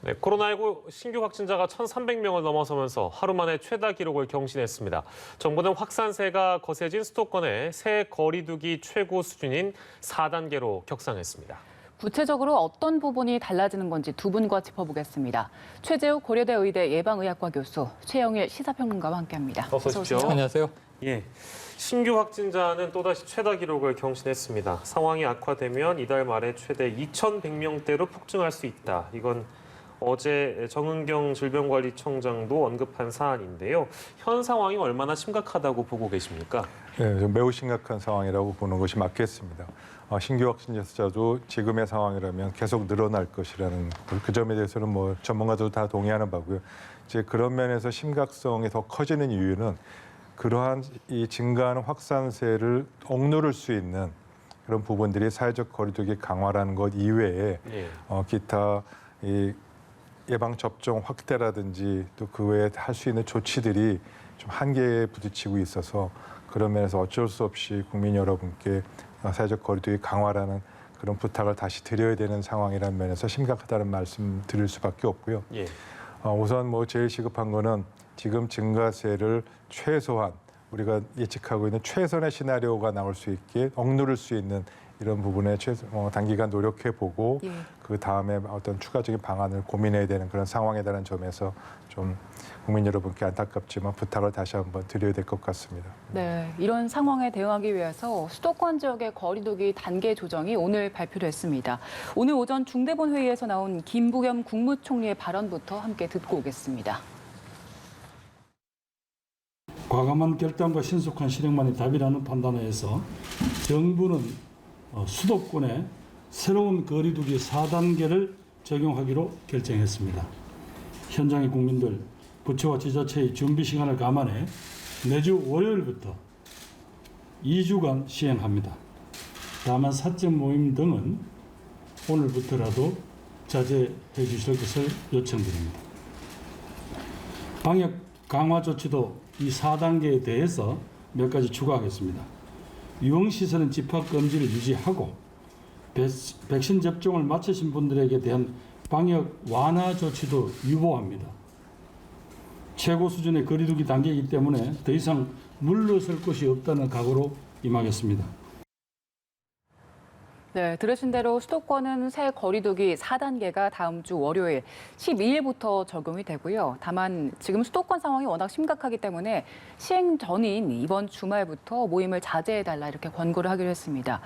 네, 코로나19 신규 확진자가 1,300명을 넘어서면서 하루 만에 최다 기록을 경신했습니다. 정부는 확산세가 거세진 수도권의 새 거리두기 최고 수준인 4단계로 격상했습니다. 구체적으로 어떤 부분이 달라지는 건지 두 분과 짚어보겠습니다. 최재욱 고려대 의대 예방의학과 교수, 최영일 시사평론가와 함께합니다. 어서 오십시오. 안녕하세요. 예, 신규 확진자는 또다시 최다 기록을 경신했습니다. 상황이 악화되면 이달 말에 최대 2,100명대로 폭증할 수 있다. 이건 어제 정은경 질병관리청장도 언급한 사안인데요. 현 상황이 얼마나 심각하다고 보고 계십니까? 네, 매우 심각한 상황이라고 보는 것이 맞겠습니다. 신규 확진자 숫자도 지금의 상황이라면 계속 늘어날 것이라는 그 점에 대해서는 뭐 전문가도 다 동의하는 바고요. 이제 그런 면에서 심각성이 더 커지는 이유는 그러한 이 증가하는 확산세를 억누를 수 있는 그런 부분들이 사회적 거리두기 강화라는 것 이외에 기타 이 예방 접종 확대라든지 또 그 외에 할 수 있는 조치들이 좀 한계에 부딪히고 있어서 그런 면에서 어쩔 수 없이 국민 여러분께 사회적 거리두기 강화라는 그런 부탁을 다시 드려야 되는 상황이라는 면에서 심각하다는 말씀 드릴 수밖에 없고요. 예. 우선 뭐 제일 시급한 거는 지금 증가세를 최소한 우리가 예측하고 있는 최선의 시나리오가 나올 수 있게 억누를 수 있는 이런 부분에 단기간 노력해보고 그 다음에 어떤 추가적인 방안을 고민해야 되는 그런 상황에 대한 점에서 좀 국민 여러분께 안타깝지만 부탁을 다시 한번 드려야 될 것 같습니다. 네, 이런 상황에 대응하기 위해서 수도권 지역의 거리두기 단계 조정이 오늘 발표됐습니다. 오늘 오전 중대본 회의에서 나온 김부겸 국무총리의 발언부터 함께 듣고 오겠습니다. 과감한 결단과 신속한 실행만이 답이라는 판단하에서 정부는 수도권에 새로운 거리두기 4단계를 적용하기로 결정했습니다. 현장의 국민들, 부처와 지자체의 준비 시간을 감안해 매주 월요일부터 2주간 시행합니다. 다만 사적 모임 등은 오늘부터라도 자제해 주실 것을 요청드립니다. 방역 강화 조치도 이 4단계에 대해서 몇 가지 추가하겠습니다. 유흥시설은 집합금지를 유지하고 백신 접종을 마치신 분들에게 대한 방역 완화 조치도 유보합니다. 최고 수준의 거리두기 단계이기 때문에 더 이상 물러설 것이 없다는 각오로 임하겠습니다. 네, 들으신 대로 수도권은 새 거리두기 4단계가 다음 주 월요일 12일부터 적용이 되고요. 다만 지금 수도권 상황이 워낙 심각하기 때문에 시행 전인 이번 주말부터 모임을 자제해달라 이렇게 권고를 하기로 했습니다.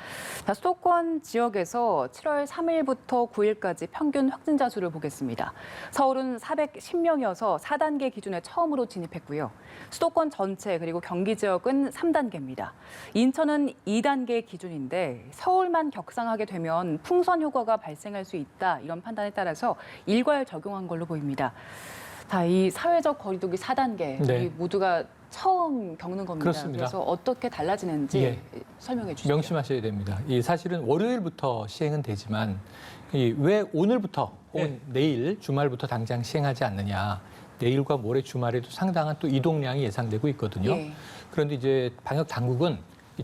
자, 수도권 지역에서 7월 3일부터 9일까지 평균 확진자 수를 보겠습니다. 서울은 410명이어서 4단계 기준에 처음으로 진입했고요. 수도권 전체 그리고 경기 지역은 3단계입니다. 인천은 2단계 기준인데 서울만 격상하게 되면 풍선 효과가 발생할 수 있다. 이런 판단에 따라서 일괄 적용한 걸로 보입니다. 자, 이 사회적 거리두기 4단계 네. 우리 모두가 처음 겪는 겁니다. 그렇습니다. 그래서 어떻게 달라지는지 설명해 주시죠. 명심하셔야 됩니다. 이 사실은 월요일부터 시행은 되지만 왜 오늘부터 혹은 내일 주말부터 당장 시행하지 않느냐. 내일과 모레 주말에도 상당한 또 이동량이 예상되고 있거든요. 그런데 이제 방역 당국은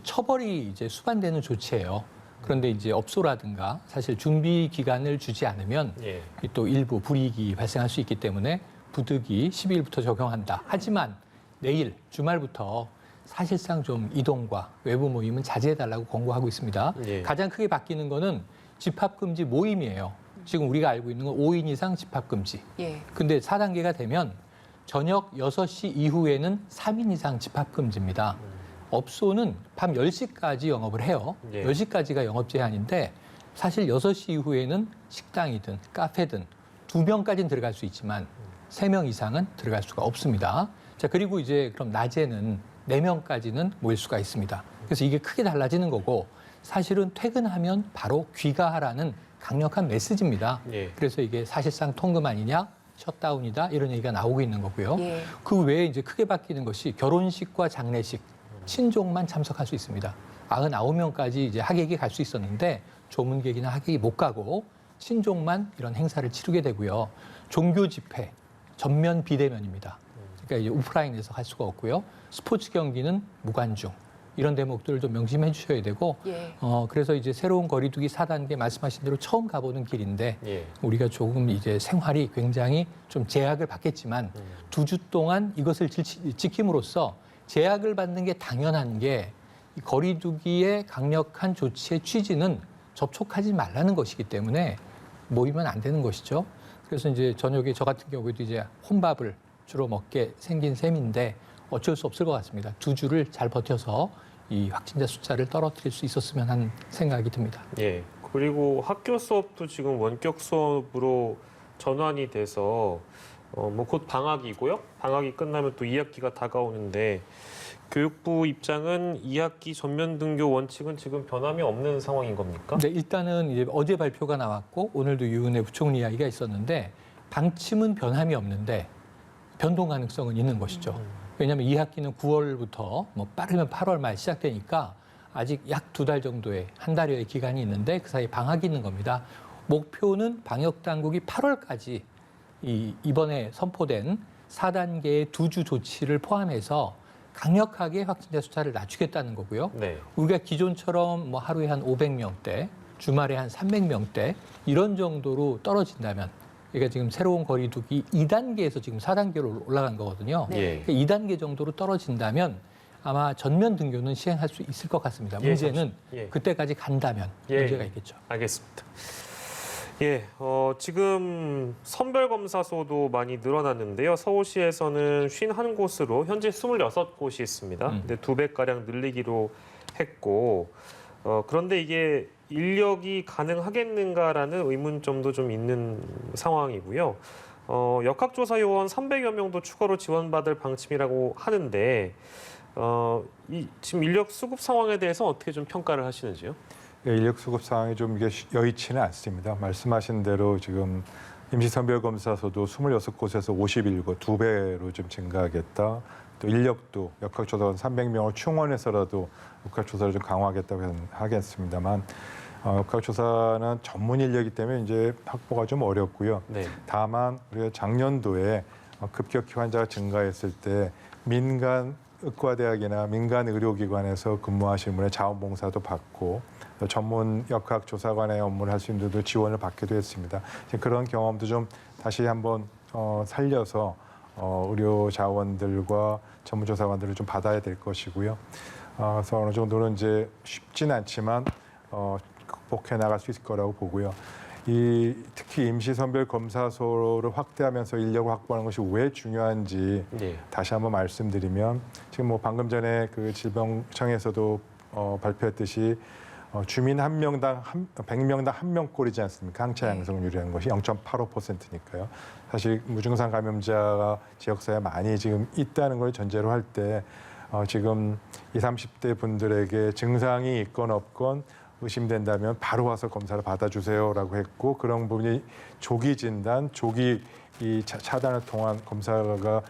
처벌이 이제 수반되는 조치예요. 그런데 이제 업소라든가 사실 준비 기간을 주지 않으면 또 일부 불이익이 발생할 수 있기 때문에 부득이 12일부터 적용한다. 하지만 내일 주말부터 사실상 좀 이동과 외부 모임은 자제해달라고 권고하고 있습니다. 가장 크게 바뀌는 거는 집합금지 모임이에요. 지금 우리가 알고 있는 건 5인 이상 집합금지. 근데 4단계가 되면 저녁 6시 이후에는 3인 이상 집합금지입니다. 업소는 밤 10시까지 영업을 해요. 10시까지가 영업 제한인데 사실 6시 이후에는 식당이든 카페든 2명까지는 들어갈 수 있지만 3명 이상은 들어갈 수가 없습니다. 자, 그리고 이제 그럼 낮에는 4명까지는 모일 수가 있습니다. 그래서 이게 크게 달라지는 거고 사실은 퇴근하면 바로 귀가하라는 강력한 메시지입니다. 그래서 이게 사실상 통금 아니냐, 셧다운이다 이런 얘기가 나오고 있는 거고요. 그 외에 이제 크게 바뀌는 것이 결혼식과 장례식, 친족만 참석할 수 있습니다. 99명까지 이제 하객이 갈 수 있었는데 조문객이나 하객이 못 가고 친족만 이런 행사를 치르게 되고요. 종교 집회 전면 비대면입니다. 그러니까 이제 오프라인에서 할 수가 없고요. 스포츠 경기는 무관중. 이런 대목들을 좀 명심해 주셔야 되고 예. 그래서 이제 새로운 거리두기 4단계 말씀하신 대로 처음 가보는 길인데 예. 우리가 조금 이제 생활이 굉장히 좀 제약을 받겠지만 2주 동안 이것을 지킴으로써 제약을 받는 게 당연한 게 이 거리두기의 강력한 조치의 취지는 접촉하지 말라는 것이기 때문에 모이면 안 되는 것이죠. 그래서 이제 저녁에 저 같은 경우에도 이제 혼밥을 주로 먹게 생긴 셈인데 어쩔 수 없을 것 같습니다. 2주를 잘 버텨서 이 확진자 숫자를 떨어뜨릴 수 있었으면 하는 생각이 듭니다. 예. 그리고 학교 수업도 지금 원격 수업으로 전환이 돼서 뭐 곧 방학이고요. 방학이 끝나면 또 2학기가 다가오는데 교육부 입장은 2학기 전면 등교 원칙은 지금 변함이 없는 상황인 겁니까? 네, 일단은 이제 어제 발표가 나왔고 오늘도 유은혜 부총리 이야기가 있었는데 방침은 변함이 없는데 변동 가능성은 있는 것이죠. 왜냐하면 2학기는 9월부터 뭐 빠르면 8월 말 시작되니까 아직 약 2달 정도의 한 달여의 기간이 있는데 그 사이 방학이 있는 겁니다. 목표는 방역 당국이 8월까지 이번에 선포된 4단계의 2주 조치를 포함해서 강력하게 확진자 숫자를 낮추겠다는 거고요. 네. 우리가 기존처럼 뭐 하루에 한 500명대, 주말에 한 300명대 이런 정도로 떨어진다면 그러니까 지금 새로운 거리두기 2단계에서 지금 4단계로 올라간 거거든요. 예. 그러니까 2단계 정도로 떨어진다면 아마 전면 등교는 시행할 수 있을 것 같습니다. 예, 문제는 예. 그때까지 간다면 예. 문제가 있겠죠. 알겠습니다. 예, 지금 선별검사소도 많이 늘어났는데요. 서울시에서는 51곳으로 현재 26곳이 있습니다. 근데 2배가량 늘리기로 했고, 그런데 이게 인력이 가능하겠는가라는 의문점도 좀 있는 상황이고요. 역학조사 요원 300여 명도 추가로 지원받을 방침이라고 하는데, 지금 인력 수급 상황에 대해서 어떻게 좀 평가를 하시는지요? 예, 인력 수급 상황이 좀 이게 여의치는 않습니다. 말씀하신 대로 지금 임시선별검사소도 26곳에서 51곳, 2배로 좀 증가하겠다. 또 인력도 역학조사원 300명을 충원해서라도 역학조사를 좀 강화하겠다고 하겠습니다만 역학조사는 전문 인력이기 때문에 이제 확보가 좀 어렵고요. 네. 다만 우리가 작년도에 급격히 환자가 증가했을 때 민간 의과대학이나 민간 의료기관에서 근무하시는 분의 자원봉사도 받고 또 전문 역학조사관의 업무를 할 수 있는 데도 지원을 받기도 했습니다. 그런 경험도 좀 다시 한번 살려서 의료 자원들과 전문조사관들을 좀 받아야 될 것이고요. 그래서 어느 정도는 이제 쉽진 않지만 극복해 나갈 수 있을 거라고 보고요. 특히 임시선별검사소를 확대하면서 인력을 확보하는 것이 왜 중요한지 예. 다시 한번 말씀드리면 지금 뭐 방금 전에 그 질병청에서도 발표했듯이 주민 한 명당 100명당 한 명꼴이지 않습니까? 항체 양성률이라는 것이 0.85%니까요. 사실 무증상 감염자가 지역사회에 많이 지금 있다는 걸 전제로 할 때 지금 20, 30대 분들에게 증상이 있건 없건 의심된다면 바로 와서 검사를 받아주세요라고 했고 그런 부분이 조기 진단, 조기 차단을 통한 검사가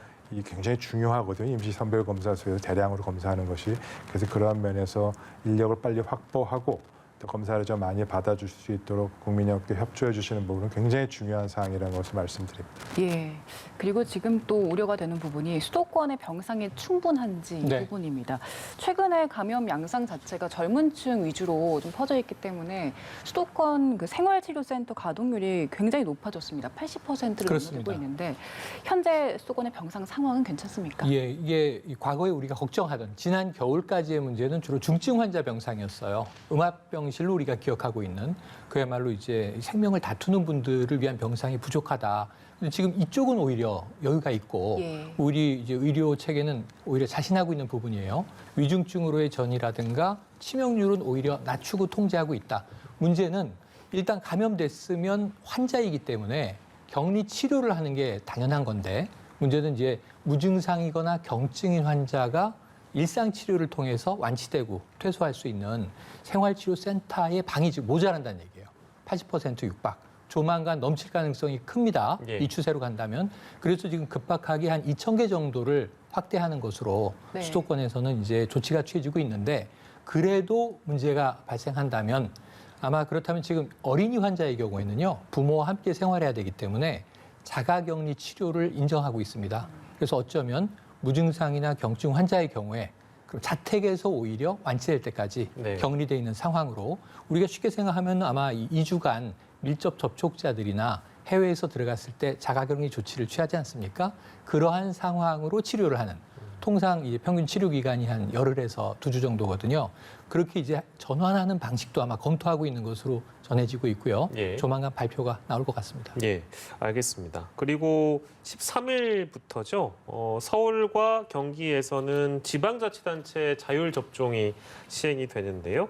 굉장히 중요하거든요. 임시선별검사소에서 대량으로 검사하는 것이. 그래서 그러한 면에서 인력을 빨리 확보하고 또 검사를 좀 많이 받아줄 수 있도록 국민여러분께 협조해 주시는 부분은 굉장히 중요한 사항이라는 것을 말씀드립니다. 예. 그리고 지금 또 우려가 되는 부분이 수도권의 병상이 충분한지 이 네. 부분입니다. 최근에 감염 양상 자체가 젊은 층 위주로 좀 퍼져 있기 때문에 수도권 그 생활치료센터 가동률이 굉장히 높아졌습니다. 80%를 그렇습니다. 넘어들고 있는데 현재 수도권의 병상 상황은 괜찮습니까? 예, 이게 과거에 우리가 걱정하던 지난 겨울까지의 문제는 주로 중증 환자 병상이었어요. 음압병실로 우리가 기억하고 있는 그야말로 이제 생명을 다투는 분들을 위한 병상이 부족하다. 근데 지금 이쪽은 오히려 여유가 있고 예. 우리 이제 의료 체계는 오히려 자신하고 있는 부분이에요. 위중증으로의 전이라든가 치명률은 오히려 낮추고 통제하고 있다. 문제는 일단 감염됐으면 환자이기 때문에 격리 치료를 하는 게 당연한 건데 문제는 이제 무증상이거나 경증인 환자가 일상 치료를 통해서 완치되고 퇴소할 수 있는 생활치료센터의 방이 지금 모자란다는 얘기예요. 80% 육박. 조만간 넘칠 가능성이 큽니다. 예. 이 추세로 간다면. 그래서 지금 급박하게 한 2,000개 정도를 확대하는 것으로 네. 수도권에서는 이제 조치가 취해지고 있는데 그래도 문제가 발생한다면 아마 그렇다면 지금 어린이 환자의 경우에는요. 부모와 함께 생활해야 되기 때문에 자가격리 치료를 인정하고 있습니다. 그래서 어쩌면 무증상이나 경증 환자의 경우에 그럼 자택에서 오히려 완치될 때까지 네. 격리돼 있는 상황으로 우리가 쉽게 생각하면 아마 이 2주간 밀접 접촉자들이나 해외에서 들어갔을 때 자가격리 조치를 취하지 않습니까? 그러한 상황으로 치료를 하는 통상 이제 평균 치료 기간이 한 열흘에서 2주 정도거든요. 그렇게 이제 전환하는 방식도 아마 검토하고 있는 것으로 전해지고 있고요. 예. 조만간 발표가 나올 것 같습니다. 예, 알겠습니다. 그리고 13일부터죠. 서울과 경기에서는 지방자치단체 자율 접종이 시행이 되는데요.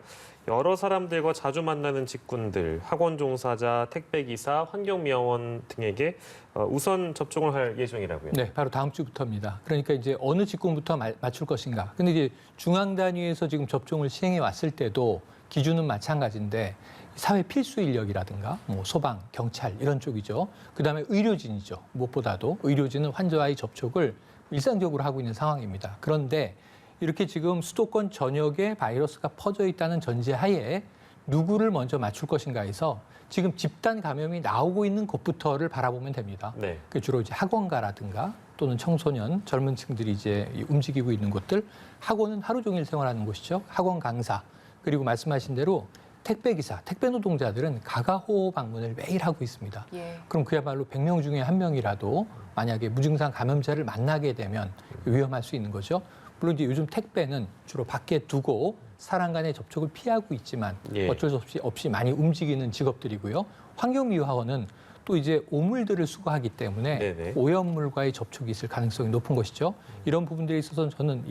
여러 사람들과 자주 만나는 직군들, 학원 종사자, 택배기사, 환경미화원 등에게 우선 접종을 할 예정이라고요. 네, 바로 다음 주부터입니다. 그러니까 이제 어느 직군부터 맞출 것인가. 근데 이제 중앙 단위에서 지금 접종을 시행해 왔을 때도 기준은 마찬가지인데 사회 필수 인력이라든가 뭐 소방, 경찰 이런 쪽이죠. 그다음에 의료진이죠. 무엇보다도 의료진은 환자와의 접촉을 일상적으로 하고 있는 상황입니다. 그런데 이렇게 지금 수도권 전역에 바이러스가 퍼져 있다는 전제하에 누구를 먼저 맞출 것인가에서 지금 집단 감염이 나오고 있는 곳부터를 바라보면 됩니다. 네. 그 주로 이제 학원가라든가 또는 청소년, 젊은 층들이 이제 움직이고 있는 곳들, 학원은 하루 종일 생활하는 곳이죠. 학원 강사, 그리고 말씀하신 대로 택배기사, 택배 노동자들은 가가호호 방문을 매일 하고 있습니다. 예. 그럼 그야말로 100명 중에 1명이라도 만약에 무증상 감염자를 만나게 되면 위험할 수 있는 거죠. 물론 이제 요즘 택배는 주로 밖에 두고 사람 간의 접촉을 피하고 있지만 예. 어쩔 수 없이 많이 움직이는 직업들이고요. 환경미화원은 또 이제 오물들을 수거하기 때문에 네네. 오염물과의 접촉이 있을 가능성이 높은 것이죠. 이런 부분들에 있어서는 저는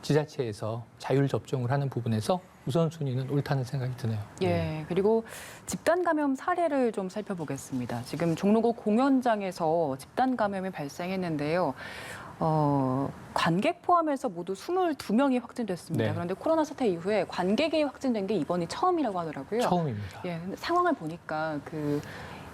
지자체에서 자율 접종을 하는 부분에서 우선순위는 옳다는 생각이 드네요. 예, 그리고 집단 감염 사례를 좀 살펴보겠습니다. 지금 종로구 공연장에서 집단 감염이 발생했는데요. 관객 포함해서 모두 22명이 확진됐습니다. 네. 그런데 코로나 사태 이후에 관객이 확진된 게 이번이 처음이라고 하더라고요. 처음입니다. 예, 근데 상황을 보니까 그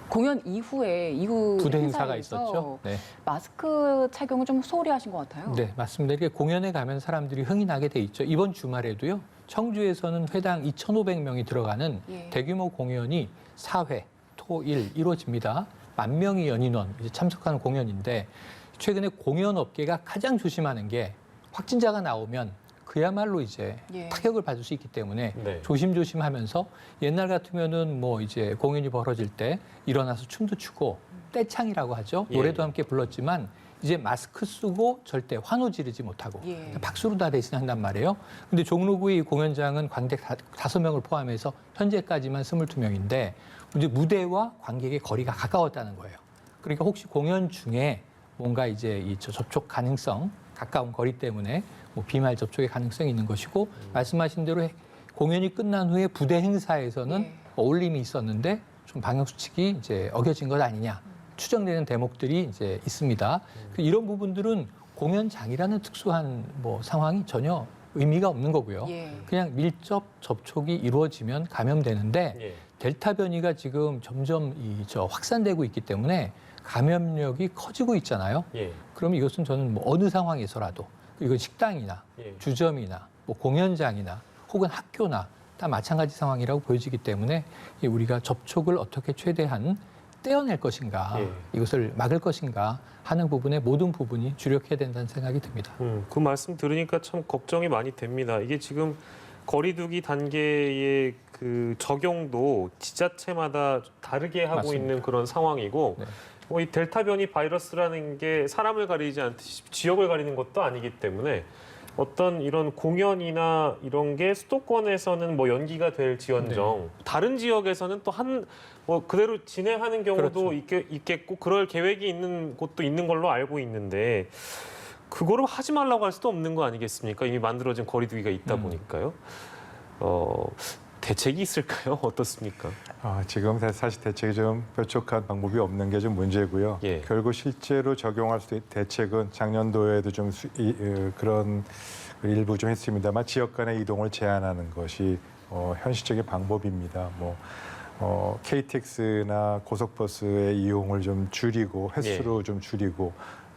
공연 이후 부대 행사가 행사에서 있었죠. 네. 마스크 착용을 좀 소홀히 하신 것 같아요. 네, 맞습니다. 이렇게 공연에 가면 사람들이 흥이 나게 돼 있죠. 이번 주말에도요. 청주에서는 회당 2,500명이 들어가는 예. 대규모 공연이 4회, 토, 일 이루어집니다. 10,000명의 연인원 이제 참석하는 공연인데 최근에 공연 업계가 가장 조심하는 게 확진자가 나오면 그야말로 이제 예. 타격을 받을 수 있기 때문에 네. 조심조심하면서 옛날 같으면은 뭐 이제 공연이 벌어질 때 일어나서 춤도 추고 떼창이라고 하죠. 예. 노래도 함께 불렀지만 이제 마스크 쓰고 절대 환호 지르지 못하고 예. 박수로 다 대신한단 말이에요. 근데 종로구의 공연장은 관객 5명을 포함해서 현재까지만 22명인데 이제 무대와 관객의 거리가 가까웠다는 거예요. 그러니까 혹시 공연 중에 뭔가 이제 이 접촉 가능성, 가까운 거리 때문에 뭐 비말 접촉의 가능성이 있는 것이고 말씀하신 대로 공연이 끝난 후에 부대 행사에서는 예. 어울림이 있었는데 좀 방역 수칙이 이제 어겨진 것 아니냐 추정되는 대목들이 이제 있습니다. 이런 부분들은 공연장이라는 특수한 뭐 상황이 전혀 의미가 없는 거고요. 예. 그냥 밀접 접촉이 이루어지면 감염되는데 예. 델타 변이가 지금 점점 확산되고 있기 때문에 감염력이 커지고 있잖아요. 예. 그러면 이것은 저는 뭐 어느 상황에서라도 이건 식당이나 예. 주점이나 뭐 공연장이나 혹은 학교나 다 마찬가지 상황이라고 보여지기 때문에 우리가 접촉을 어떻게 최대한 떼어낼 것인가, 예. 이것을 막을 것인가 하는 부분에 모든 부분이 주력해야 된다는 생각이 듭니다. 그 말씀 들으니까 참 걱정이 많이 됩니다. 이게 지금 거리두기 단계의 그 적용도 지자체마다 다르게 하고 맞습니다. 있는 그런 상황이고 네. 이 델타 변이 바이러스라는 게 사람을 가리지 않듯이 지역을 가리는 것도 아니기 때문에 어떤 이런 공연이나 이런 게 수도권에서는 뭐 연기가 될지언정 다른 지역에서는 또 뭐 그대로 진행하는 경우도 그렇죠. 있겠고 그럴 계획이 있는 곳도 있는 걸로 알고 있는데 그거를 하지 말라고 할 수도 없는 거 아니겠습니까? 이미 만들어진 거리두기가 있다 보니까요. 대책이 있을까요? 어떻습니까? 지금 사실 대책이 좀 뾰족한 방법이 없는 게 좀 문제고요. 예. 결국 실제로 적용할 수 있는 대책은 작년도에도 좀 그런 일부 좀 했습니다만 지역 간의 이동을 제한하는 것이 현실적인 방법입니다. KTX나 고속버스의 이용을 좀 줄이고 횟수로 좀 줄이고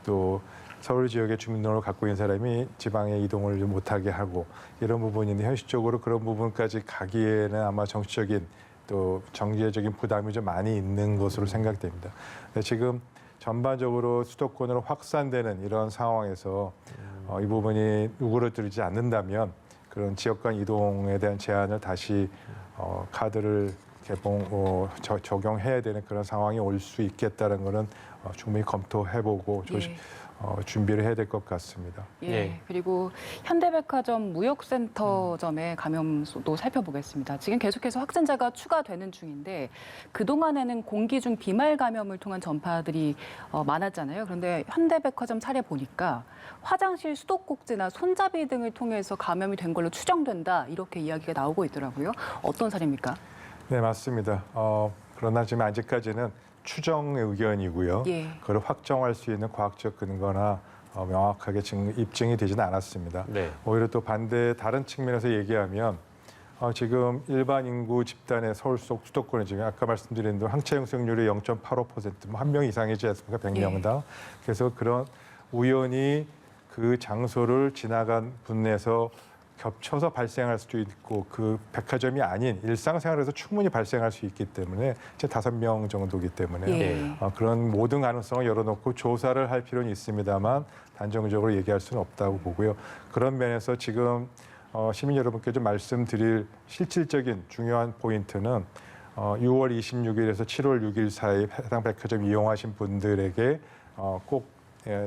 또 서울 지역의 주민등록을 갖고 있는 사람이 지방에 이동을 좀 못하게 하고 이런 부분인데 현실적으로 그런 부분까지 가기에는 아마 정치적인 또 정치적인 부담이 좀 많이 있는 것으로 생각됩니다. 근데 지금 전반적으로 수도권으로 확산되는 이런 상황에서 이 부분이 우그러들지 않는다면 그런 지역 간 이동에 대한 제한을 다시 카드를 적용해야 되는 그런 상황이 올 수 있겠다는 거는 충분히 검토해보고 예. 준비를 해야 될 것 같습니다. 예. 예. 그리고 현대백화점 무역센터점의 감염도 살펴보겠습니다. 지금 계속해서 확진자가 추가되는 중인데 그동안에는 공기 중 비말 감염을 통한 전파들이 많았잖아요. 그런데 현대백화점 사례 보니까 화장실 수도꼭지나 손잡이 등을 통해서 감염이 된 걸로 추정된다. 이렇게 이야기가 나오고 있더라고요. 어떤 사례입니까? 네, 맞습니다. 그러나 지금 아직까지는 추정의 의견이고요. 예. 그걸 확정할 수 있는 과학적 근거나 명확하게 입증이 되지는 않았습니다. 네. 오히려 또 다른 측면에서 얘기하면 지금 일반 인구 집단의 서울 수도권에 지금 아까 말씀드린 대로 항체 영승률이 0.85%, 뭐 1명 이상이지 않습니까? 100명당. 그래서 그런 우연히 그 장소를 지나간 분에서 겹쳐서 발생할 수도 있고 그 백화점이 아닌 일상생활에서 충분히 발생할 수 있기 때문에 이제 5명 정도이기 때문에 예. 그런 모든 가능성을 열어놓고 조사를 할 필요는 있습니다만 단정적으로 얘기할 수는 없다고 보고요. 그런 면에서 지금 시민 여러분께 좀 말씀드릴 실질적인 중요한 포인트는 6월 26일에서 7월 6일 사이 해당 백화점 이용하신 분들에게 꼭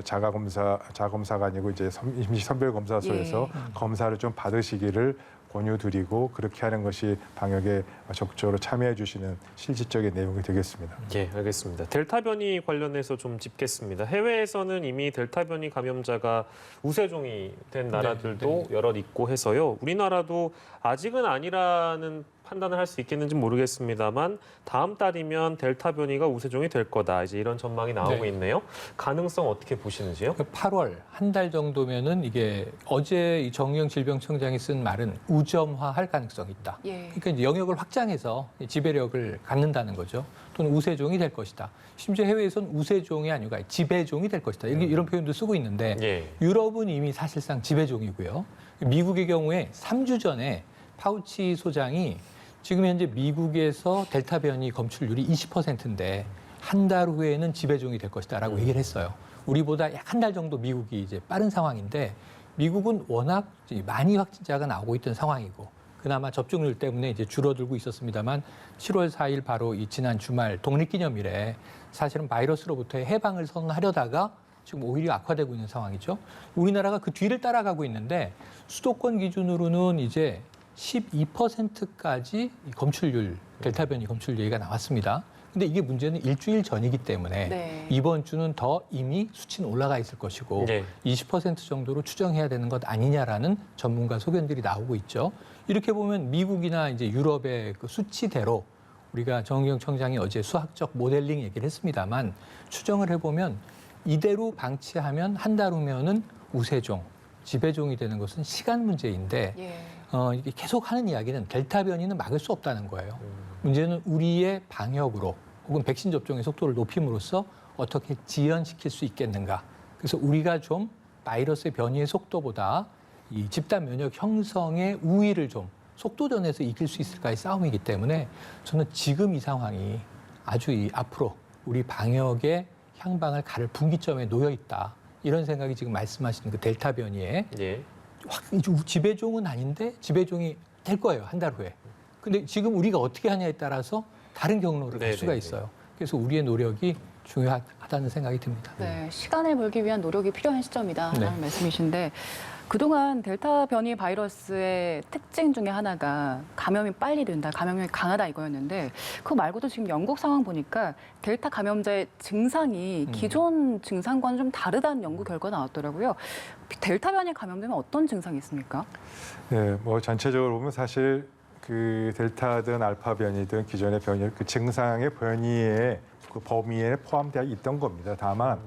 자가검사가 아니고 이제 임시선별검사소에서 검사를 좀 받으시기를 권유드리고 그렇게 하는 것이 방역에 적극적으로 참여해 주시는 실질적인 내용이 되겠습니다. 예, 알겠습니다. 델타 변이 관련해서 좀 짚겠습니다. 해외에서는 이미 델타 변이 감염자가 우세종이 된 나라들도 여럿 있고 해서요. 우리나라도 아직은 아니라는 판단을 할 수 있겠는지 모르겠습니다만 다음 달이면 델타 변이가 우세종이 될 거다. 이제 이런 전망이 나오고 네. 있네요. 가능성 어떻게 보시는지요? 8월 한 달 정도면은 이게 어제 이 정의용 질병청장이 쓴 말은 우점화할 가능성이 있다. 예. 그러니까 이제 영역을 확장해서 지배력을 갖는다는 거죠. 또는 우세종이 될 것이다. 심지어 해외에서는 우세종이 아니고 지배종이 될 것이다. 이런 표현도 쓰고 있는데 예. 유럽은 이미 사실상 지배종이고요. 미국의 경우에 3주 전에 파우치 소장이 지금 현재 미국에서 델타 변이 검출률이 20%인데 한 달 후에는 지배종이 될 것이다라고 얘기를 했어요. 우리보다 약 한 달 정도 미국이 이제 빠른 상황인데 미국은 워낙 많이 확진자가 나오고 있던 상황이고 그나마 접종률 때문에 이제 줄어들고 있었습니다만 7월 4일 바로 이 지난 주말 독립기념일에 사실은 바이러스로부터의 해방을 선언하려다가 지금 오히려 악화되고 있는 상황이죠. 우리나라가 그 뒤를 따라가고 있는데 수도권 기준으로는 이제 12%까지 검출률, 델타 변이 검출률 얘기가 나왔습니다. 근데 이게 문제는 일주일 전이기 때문에 네. 이번 주는 더 이미 수치는 올라가 있을 것이고 네. 20% 정도로 추정해야 되는 것 아니냐라는 전문가 소견들이 나오고 있죠. 이렇게 보면 미국이나 이제 유럽의 그 수치대로 우리가 정의용 청장이 어제 수학적 모델링 얘기를 했습니다만 추정을 해보면 이대로 방치하면 한 달 후면은 우세종, 지배종이 되는 것은 시간 문제인데 예. 이게 계속 하는 이야기는 델타 변이는 막을 수 없다는 거예요. 문제는 우리의 방역으로 혹은 백신 접종의 속도를 높임으로써 어떻게 지연시킬 수 있겠는가. 그래서 우리가 좀 바이러스의 변이의 속도보다 이 집단 면역 형성의 우위를 좀 속도전에서 이길 수 있을까의 싸움이기 때문에 저는 지금 이 상황이 아주 앞으로 우리 방역의 향방을 가를 분기점에 놓여 있다. 이런 생각이 지금 말씀하시는 그 델타 변이에 예. 지배종은 아닌데 지배종이 될 거예요. 한 달 후에. 근데 지금 우리가 어떻게 하냐에 따라서 다른 경로를 갈 수가 네네네. 있어요. 그래서 우리의 노력이 중요하다는 생각이 듭니다. 네, 시간을 벌기 위한 노력이 필요한 시점이다라는 네. 말씀이신데 그동안 델타 변이 바이러스의 특징 중에 하나가 감염이 빨리 된다, 감염력이 강하다 이거였는데 그거 말고도 지금 영국 상황 보니까 델타 감염자의 증상이 기존 증상과는 좀 다르다는 연구 결과가 나왔더라고요. 델타 변이 감염되면 어떤 증상이 있습니까? 네, 뭐 전체적으로 보면 사실 그 델타든 알파 변이든 기존의 변이 그 증상의 변이의 그 범위에 포함되어 있던 겁니다. 다만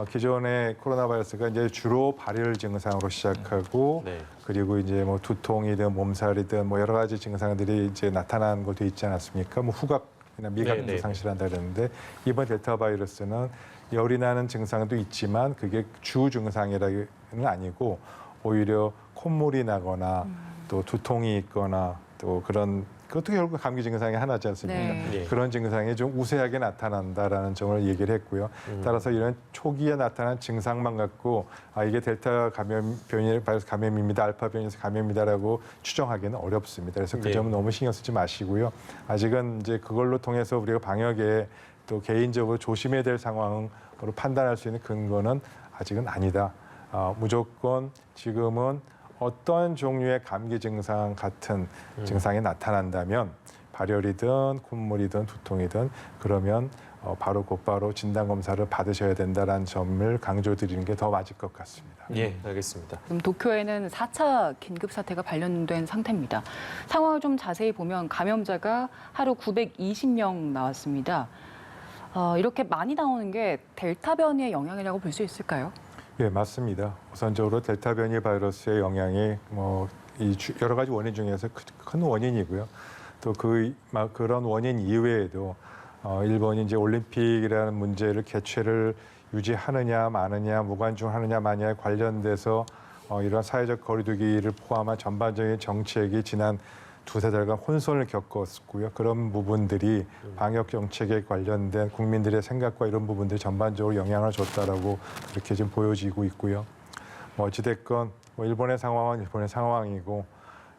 기존의 코로나 바이러스가 이제 주로 발열 증상으로 시작하고 네. 그리고 이제 뭐 두통이든 몸살이든 뭐 여러 가지 증상들이 이제 나타나는 것도 있지 않았습니까? 뭐 후각이나 미각도 네, 네. 상실한다 그랬는데 이번 델타 바이러스는 열이 나는 증상도 있지만 그게 주 증상이라는 아니고 오히려 콧물이 나거나 또 두통이 있거나 또 그런 그것도 결국 감기 증상의 하나지 않습니까? 네. 예. 그런 증상이 좀 우세하게 나타난다라는 점을 얘기를 했고요. 따라서 이런 초기에 나타난 증상만 갖고 이게 델타 변이 바이러스 감염입니다, 알파 변이에서 감염이다라고 추정하기는 어렵습니다. 그래서 그 네. 점은 너무 신경 쓰지 마시고요. 아직은 이제 그걸로 통해서 우리가 방역에 또 개인적으로 조심해야 될 상황으로 판단할 수 있는 근거는 아직은 아니다. 무조건 지금은 어떤 종류의 감기 증상 같은 증상이 나타난다면 발열이든 콧물이든 두통이든 그러면 바로 곧바로 진단 검사를 받으셔야 된다는 점을 강조드리는 게 더 맞을 것 같습니다. 예, 알겠습니다. 지금 도쿄에는 4차 긴급 사태가 발령된 상태입니다. 상황을 좀 자세히 보면 감염자가 하루 920명 나왔습니다. 이렇게 많이 나오는 게 델타 변이의 영향이라고 볼 수 있을까요? 예, 맞습니다. 우선적으로 델타 변이 바이러스의 영향이 여러 가지 원인 중에서 큰 원인이고요. 또 그런 원인 이외에도 일본이 이제 올림픽이라는 문제를 개최를 유지하느냐 마느냐 무관중하느냐 마냐에 관련돼서 이런 사회적 거리두기를 포함한 전반적인 정책이 지난 두세 달간 혼선을 겪었고요. 그런 부분들이 방역 정책에 관련된 국민들의 생각과 이런 부분들이 전반적으로 영향을 줬다라고 그렇게 지금 보여지고 있고요. 어찌됐건 일본의 상황은 일본의 상황이고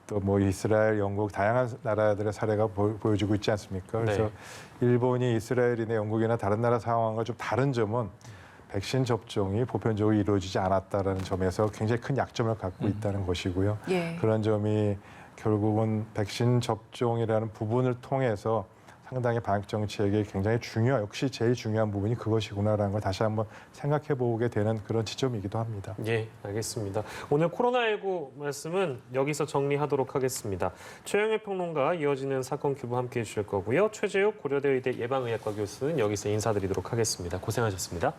또 이스라엘, 영국 다양한 나라들의 사례가 보여지고 있지 않습니까? 그래서 네. 일본이 이스라엘이나 영국이나 다른 나라 상황과 좀 다른 점은 백신 접종이 보편적으로 이루어지지 않았다는 점에서 굉장히 큰 약점을 갖고 있다는 것이고요. 예. 그런 점이 결국은 백신 접종이라는 부분을 통해서 상당히 방역 정책에 굉장히 역시 제일 중요한 부분이 그것이구나라는 걸 다시 한번 생각해 보게 되는 그런 지점이기도 합니다. 예, 알겠습니다. 오늘 코로나19 말씀은 여기서 정리하도록 하겠습니다. 최영일 평론가 이어지는 사건 큐브 함께해 주실 거고요. 최재욱 고려대 의대 예방의학과 교수는 여기서 인사드리도록 하겠습니다. 고생하셨습니다.